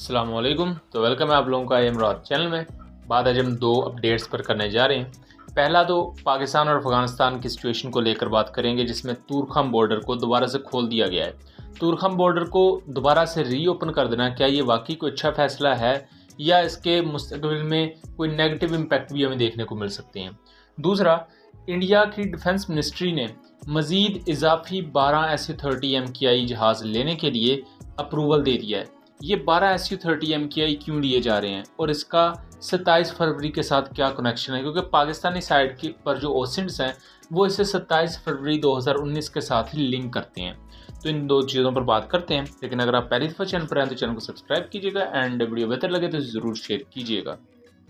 अस्सलाम वालेकुम। तो वेलकम है आप लोगों का इमरान चैनल में। बात आज हम दो अपडेट्स पर करने जा रहे हैं। पहला तो पाकिस्तान और अफ़गानिस्तान की सिचुएशन को लेकर बात करेंगे, जिसमें तूरखम बॉर्डर को दोबारा से खोल दिया गया है। तूरखम बॉर्डर को दोबारा से रीओपन कर देना, क्या ये वाकई कोई अच्छा फ़ैसला है या इसके मुस्तकबिल में कोई नेगेटिव इम्पैक्ट भी हमें देखने को मिल सकते हैं। दूसरा, इंडिया की डिफेंस मिनिस्ट्री ने मज़ीद इजाफी 12 SU-30 MKI जहाज़ लेने के लिए अप्रूवल दे दिया है। ये 12 SU-30 MKI क्यों लिए जा रहे हैं और इसका 27 फरवरी के साथ क्या कनेक्शन है, क्योंकि पाकिस्तानी साइड के पर जो ओसेंट्स हैं वो इसे 27 फरवरी 2019 के साथ ही लिंक करते हैं। तो इन दो चीज़ों पर बात करते हैं, लेकिन अगर आप पहली दफ़ा चैनल पर आए तो चैनल को सब्सक्राइब कीजिएगा एंड वीडियो बेहतर लगे तो ज़रूर शेयर कीजिएगा।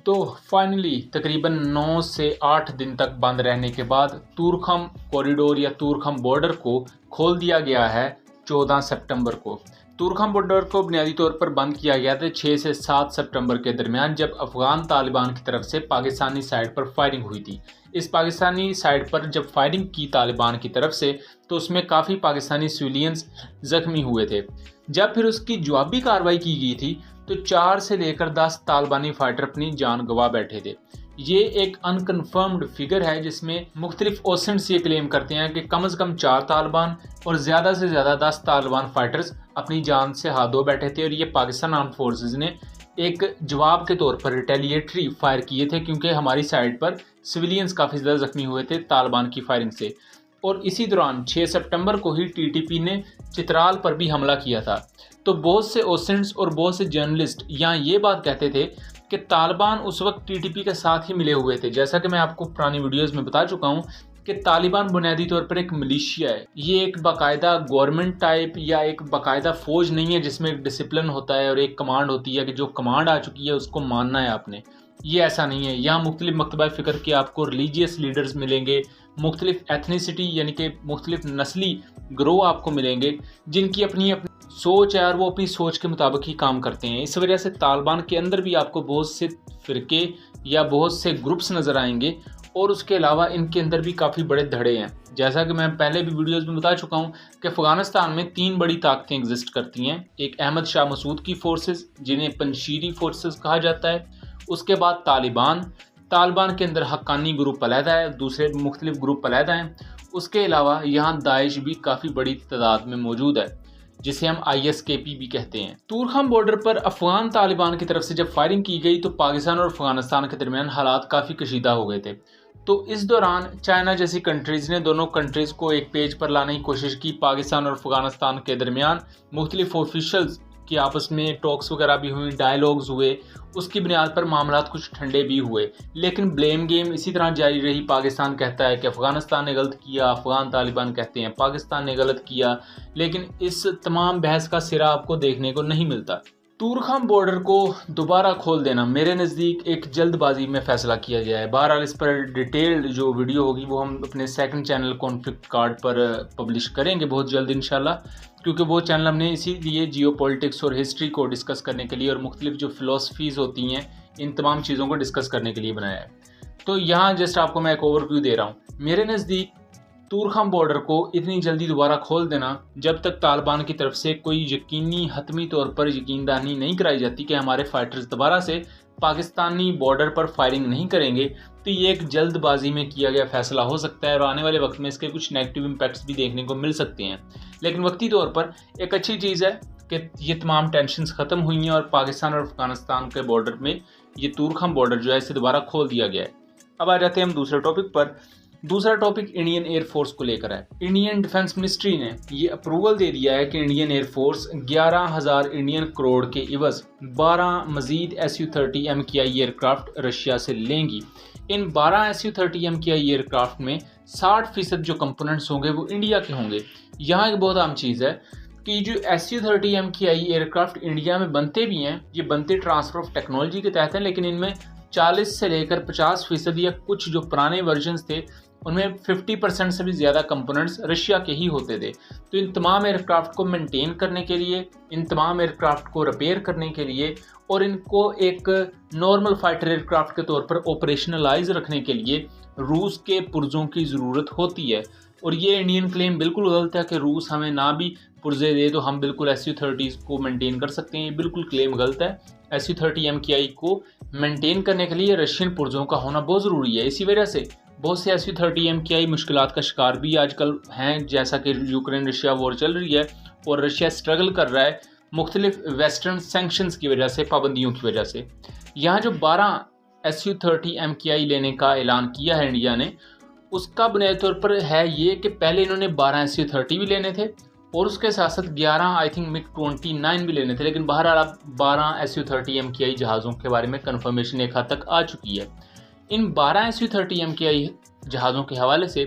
तो फाइनली तकरीबन 9 से 8 दिन तक बंद रहने के बाद तूरखम कॉरिडोर या तूरखम बॉर्डर को खोल दिया गया है 14 सितंबर को। तूरखम बॉर्डर को बुनियादी तौर पर बंद किया गया था 6 से 7 सितंबर के दरमियान, जब अफगान तालिबान की तरफ से पाकिस्तानी साइड पर फायरिंग हुई थी। इस पाकिस्तानी साइड पर जब फायरिंग की तालिबान की तरफ से, तो उसमें काफ़ी पाकिस्तानी सिविलियंस ज़ख्मी हुए थे। जब फिर उसकी जवाबी कार्रवाई की गई थी तो 4 से लेकर 10 तालिबानी फाइटर अपनी जान गंवा बैठे थे। ये एक अनकन्फर्म्ड फिगर है, जिसमें मुख्तलिफ ओसेंट्स ये क्लेम करते हैं कि कम से कम 4 तालिबान और ज़्यादा से ज़्यादा 10 तालिबान फाइटर्स अपनी जान से हाथ धो बैठे थे। और ये पाकिस्तान आर्म्ड फोर्सेस ने एक जवाब के तौर पर रिटेलिएटरी फायर किए थे, क्योंकि हमारी साइड पर सिविलियंस काफ़ी ज़्यादा ज़ख्मी हुए थे तालिबान की फायरिंग से। और इसी दौरान 6 सितंबर को ही TTP ने चित्राल पर भी हमला किया था। तो बहुत से ओसेंट्स और बहुत से जर्नलिस्ट यहाँ ये बात कहते थे कि तालिबान उस वक्त TTP के साथ ही मिले हुए थे। जैसा कि मैं आपको पुरानी वीडियोस में बता चुका हूँ कि तालिबान बुनियादी तौर पर एक मिलिशिया है। ये एक बाकायदा गवर्नमेंट टाइप या एक बाकायदा फ़ौज नहीं है जिसमें एक डिसिप्लिन होता है और एक कमांड होती है कि जो कमांड आ चुकी है उसको मानना है आपने। ये ऐसा नहीं है। यहाँ मुख्तलिफ मकतबा फ़िक्र के आपको रिलीजियस लीडर्स मिलेंगे, मुख्तलिफ एथनिसिटी यानी कि मुख्तलिफ नस्ली ग्रोह आपको मिलेंगे, जिनकी अपनी अपनी सोच है और वो अपनी सोच के मुताबिक ही काम करते हैं। इस वजह से तालिबान के अंदर भी आपको बहुत से फ़िरके या बहुत से ग्रुप्स नज़र आएंगे, और उसके अलावा इनके अंदर भी काफ़ी बड़े धड़े हैं। जैसा कि मैं पहले भी वीडियोस में बता चुका हूँ कि अफ़गानिस्तान में 3 बड़ी ताकतें एग्जिस्ट करती हैं। एक अहमद शाह मसूद की फोर्सेस, जिन्हें पंशीरी फोर्सेस कहा जाता है। उसके बाद तालिबान के अंदर हक्कानी ग्रुप अलहदा है, दूसरे मुख्तलिफ ग्रुप अलहदा हैं। उसके अलावा यहाँ दाइश भी काफ़ी बड़ी तादाद में मौजूद है, जिसे हम ISKP भी कहते हैं। तूरखम बॉर्डर पर अफगान तालिबान की तरफ से जब फायरिंग की गई तो पाकिस्तान और अफगानिस्तान के दरमियान हालात काफ़ी कशीदा हो गए थे। तो इस दौरान चाइना जैसी कंट्रीज़ ने दोनों कंट्रीज़ को एक पेज पर लाने की कोशिश की। पाकिस्तान और अफगानिस्तान के दरमियान मुख्तलिफ ऑफिशल्स की आपस में टॉक्स वगैरह भी हुई, डायलॉग्स हुए। उसकी बुनियाद पर मामला कुछ ठंडे भी हुए, लेकिन ब्लेम गेम इसी तरह जारी रही। पाकिस्तान कहता है कि अफ़गानिस्तान ने गलत किया, अफ़गान तालिबान कहते हैं पाकिस्तान ने गलत किया, लेकिन इस तमाम बहस का सिरा आपको देखने को नहीं मिलता। तूरखम बॉर्डर को दोबारा खोल देना मेरे नज़दीक एक जल्दबाजी में फ़ैसला किया गया है। बहरहाल इस पर डिटेल्ड जो वीडियो होगी वो हम अपने सेकंड चैनल कॉन्फ्लिक्ट कार्ड पर पब्लिश करेंगे बहुत जल्द इंशाल्लाह, क्योंकि वो चैनल हमने इसीलिए जियो पॉलिटिक्स और हिस्ट्री को डिस्कस करने के लिए और मुख्तलिफ जो फ़िलासफ़ीज़ होती हैं इन तमाम चीज़ों को डिस्कस करने के लिए बनाया है। तो यहाँ जस्ट आपको मैं एक ओवरव्यू दे रहा हूँ। मेरे नज़दीक तूरखम बॉर्डर को इतनी जल्दी दोबारा खोल देना, जब तक तालिबान की तरफ से कोई यकीनी हतमी तौर पर यकीनदहानी नहीं कराई जाती कि हमारे फाइटर्स दोबारा से पाकिस्तानी बॉर्डर पर फायरिंग नहीं करेंगे, तो ये एक जल्दबाजी में किया गया फ़ैसला हो सकता है और आने वाले वक्त में इसके कुछ नेगेटिव इम्पैक्ट्स भी देखने को मिल सकते हैं। लेकिन वक्ती तौर पर एक अच्छी चीज़ है कि ये तमाम टेंशन्स ख़त्म हुई हैं और पाकिस्तान और अफ़गानिस्तान के बॉर्डर में ये तूरखम बॉर्डर जो है इसे दोबारा खोल दिया गया है। अब आ जाते हैं हम दूसरे टॉपिक पर। दूसरा टॉपिक इंडियन एयरफोर्स को लेकर है। इंडियन डिफेंस मिनिस्ट्री ने ये अप्रूवल दे दिया है कि इंडियन एयरफोर्स 11,000 इंडियन करोड़ के इवज़ 12 मज़ीद SU-30 MKI एयरक्राफ्ट रशिया से लेंगी। इन 12 SU-30 MKI एयरक्राफ्ट में 60% जो कंपोनेंट्स होंगे वो इंडिया के होंगे। यहाँ एक बहुत आम चीज़ है कि जो SU-30 MKI एयरक्राफ्ट इंडिया में बनते भी हैं, ये बनते ट्रांसफ़र ऑफ टेक्नोलॉजी के तहत हैं, लेकिन इनमें 40 से लेकर 50% या कुछ जो पुराने वर्जन्स थे उनमें 50% से भी ज़्यादा कंपोनेंट्स रशिया के ही होते थे। तो इन तमाम एयरक्राफ्ट को मेंटेन करने के लिए, इन तमाम एयरक्राफ्ट को रिपेयर करने के लिए और इनको एक नॉर्मल फाइटर एयरक्राफ्ट के तौर पर ऑपरेशनलाइज रखने के लिए रूस के पुर्जों की ज़रूरत होती है। और ये इंडियन क्लेम बिल्कुल गलत है कि रूस हमें ना भी पुर्जे दे तो हम बिल्कुल Su-30 को मेंटेन कर सकते हैं। ये बिल्कुल क्लेम गलत है। Su-30 MKI को मेंटेन करने के लिए रशियन पुर्जों का होना बहुत ज़रूरी है। इसी वजह से बहुत से Su-30 MKI मुश्किलात का शिकार भी आजकल हैं, जैसा कि यूक्रेन रशिया वॉर चल रही है और रशिया स्ट्रगल कर रहा है मुख्तलिफ वेस्टर्न सेंक्शंस की वजह से, पाबंदियों की वजह से। यहाँ जो 12 Su-30 MKI लेने का ऐलान किया है इंडिया ने, उसका बुनियादी तौर पर है ये कि पहले इन्होंने 12 Su-30 भी लेने थे और उसके साथ साथ 11 आई थिंक MiG-29 भी लेने थे, लेकिन बहरहाल अब 12 Su-30 MKI जहाज़ों के बारे में कन्फर्मेशन एक हद तक आ चुकी है। इन 12 Su-30 MKI जहाज़ों के हवाले से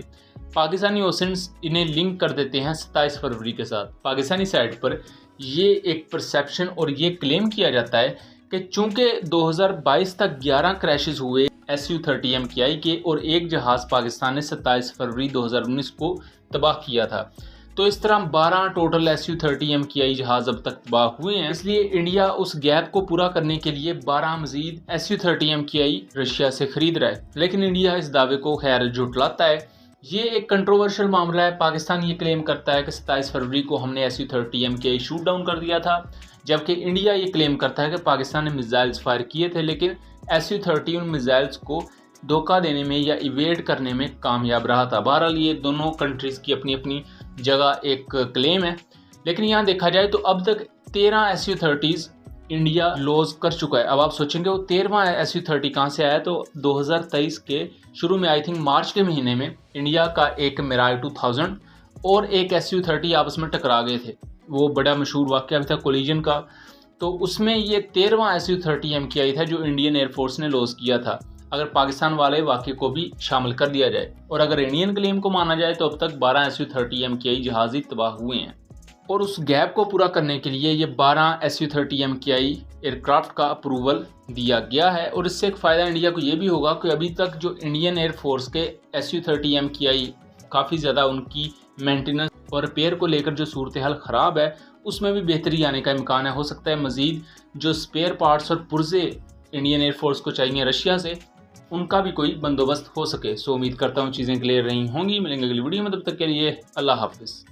पाकिस्तानी ओसेंट्स इन्हें लिंक कर देते हैं 27 फरवरी के साथ। पाकिस्तानी साइड पर ये एक परसेप्शन और ये क्लेम किया जाता है कि चूँकि 2022 तक 11 क्रैशेस हुए Su-30 MKI के और एक जहाज़ पाकिस्तान ने 27 फरवरी 2019 को तबाह किया था, तो इस तरह 12 टोटल Su-30 MKI जहाज़ अब तक तबाह हुए हैं। इसलिए इंडिया उस गैप को पूरा करने के लिए 12 मजीद Su-30 MKI रशिया से खरीद रहा है, लेकिन इंडिया इस दावे को खैर झुटलाता है। ये एक कंट्रोवर्शियल मामला है। पाकिस्तान ये क्लेम करता है कि 27 फरवरी को हमने Su-30 MKI शूट डाउन कर दिया था, जबकि इंडिया ये क्लेम करता है कि पाकिस्तान ने मिसाइल्स फायर किए थे, लेकिन Su-30 उन मिसाइल्स को धोखा देने में या इवेड करने में कामयाब रहा था। बहरहाल ये दोनों कंट्रीज़ की अपनी अपनी जगह एक क्लेम है, लेकिन यहाँ देखा जाए तो अब तक 13 Su-30 इंडिया लॉस कर चुका है। अब आप सोचेंगे वो 13वां Su-30 कहाँ से आया, तो 2023 के शुरू में आई थिंक मार्च के महीने में इंडिया का एक मिराज 2000 और एक Su-30 आपस में टकरा गए थे। वो बड़ा मशहूर वाक़या भी था कोलिजन का, तो उसमें ये 13वां Su-30 MKI था जो इंडियन एयरफोर्स ने लॉस किया था, अगर पाकिस्तान वाले वाक़े को भी शामिल कर दिया जाए। और अगर इंडियन क्लेम को माना जाए तो अब तक 12 Su-30 MKI जहाज़ ही तबाह हुए हैं। और उस गैप को पूरा करने के लिए ये 12 Su-30 MKI एयरक्राफ्ट का अप्रूवल दिया गया है। और इससे एक फ़ायदा इंडिया को ये भी होगा कि अभी तक जो इंडियन एयरफोर्स के Su-30 MKI काफ़ी ज़्यादा उनकी मेंटेनेंस और रिपेयर को लेकर जो सूरत हाल ख़राब है, उसमें भी बेहतरी आने का इम्कान है। हो सकता है मज़ीद जो स्पेयर पार्ट्स और पुर्जे इंडियन एयरफोर्स को चाहिए रशिया से, उनका भी कोई बंदोबस्त हो सके। सो उम्मीद करता हूँ चीज़ें क्लियर रही होंगी। मिलेंगे अगली वीडियो में, तब तक के लिए अल्लाह हाफिज़।